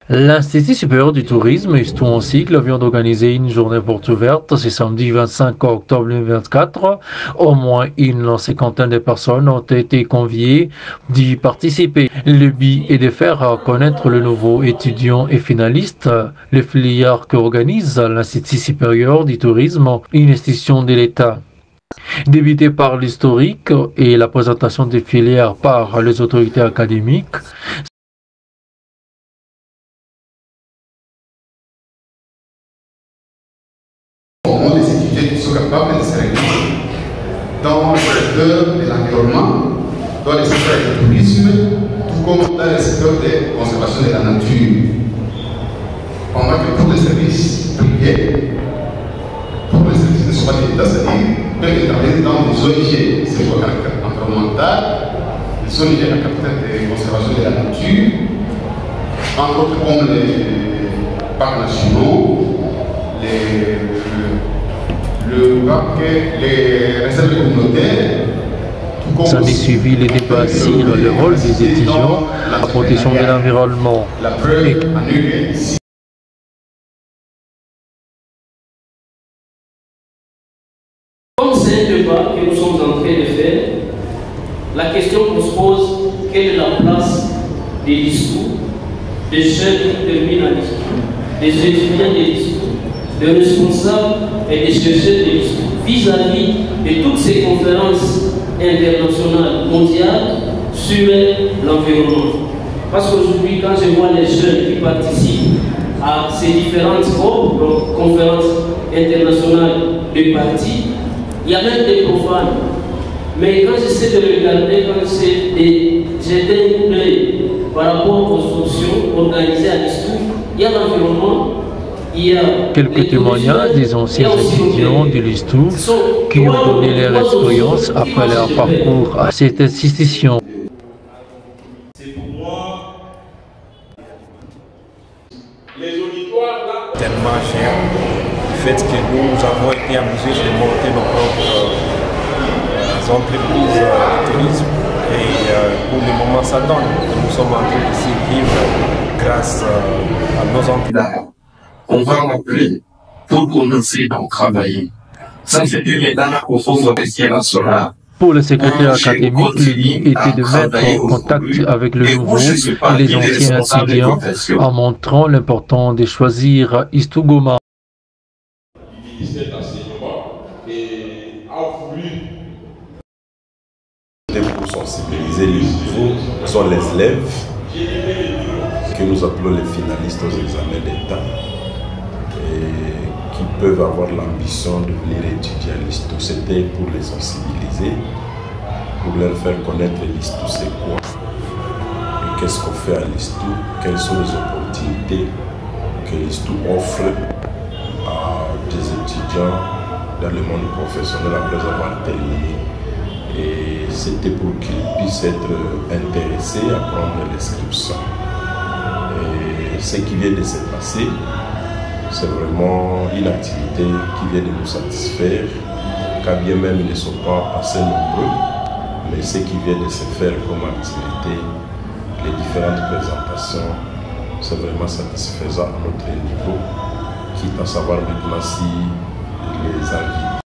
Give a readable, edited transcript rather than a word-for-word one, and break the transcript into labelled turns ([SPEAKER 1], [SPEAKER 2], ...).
[SPEAKER 1] L'Institut supérieur du tourisme et en cycle vient d'organiser une journée porte ouverte ce samedi 25 octobre 2024. Au moins une cinquantaine de personnes ont été conviées d'y participer. Le but est de faire connaître le nouveau étudiant et finaliste, les filières qu'organise l'Institut supérieur du tourisme, une institution de l'État. Débuté par l'historique et la présentation des filières par les autorités académiques,
[SPEAKER 2] les étudiants qui sont capables de se réaliser dans le secteur de l'environnement, dans le secteur du tourisme, tout comme dans le secteur de conservation de la nature. Pendant que pour les services privés, pour les services ne sont pas de l'État, c'est-à-dire peuvent travailler dans des ONG, c'est pour caractère environnemental, les ONG à caractère de conservation de la nature, entre autres comme les parcs nationaux, les réserves communautaires.
[SPEAKER 1] Ça a suivi les débats sur le rôle des étudiants, la protection de l'environnement.
[SPEAKER 3] Comme c'est un débat que nous sommes en train de faire, la question qu'on se pose, quelle est la place des discours, des jeunes qui terminent en discours, des étudiants des discours, des responsables et des chercheurs des discours vis-à-vis de toutes ces conférences internationales, mondiales sur l'environnement. Parce qu'aujourd'hui, quand je vois les jeunes qui participent à ces différentes conférences internationales de partis, il y a même des profanes. Mais quand j'essaie de regarder, quand j'essaie de jeter un œil par rapport aux options organisées à discours, il y a l'environnement.
[SPEAKER 1] Quelques témoignages des anciens étudiants de l'ISTU qui ont donné leur expérience après leur parcours à cette institution.
[SPEAKER 4] C'est pour moi les auditoires là.
[SPEAKER 5] Tellement cher, le fait que nous avons été amusés de monter nos propres entreprises de tourisme et pour le moment ça donne. Nous sommes en train de survivre grâce à nos entreprises.
[SPEAKER 6] On va m'appeler pour commencer à travailler. Ça fait du bien au fond de
[SPEAKER 1] Pour le secrétaire académique, l'idée était de mettre en contact avec le nouveau et les anciens étudiants en montrant l'importance de choisir ISTU Goma.
[SPEAKER 4] Cet enseignement et a voulu
[SPEAKER 5] pour sensibiliser les nouveaux sont les élèves que nous appelons les finalistes aux examens d'État et qui peuvent avoir l'ambition de venir étudier à l'ISTU. C'était pour les sensibiliser, pour leur faire connaître l'ISTU c'est quoi et qu'est-ce qu'on fait à l'ISTU, quelles sont les opportunités que l'ISTU offre à des étudiants dans le monde professionnel après avoir terminé. Et c'était pour qu'ils puissent être intéressés à prendre l'inscription. Et ce qui vient de se passer, c'est vraiment une activité qui vient de nous satisfaire, car bien même ils ne sont pas assez nombreux, mais ce qui vient de se faire comme activité, les différentes présentations, c'est vraiment satisfaisant à notre niveau, quitte à savoir maintenant si les invités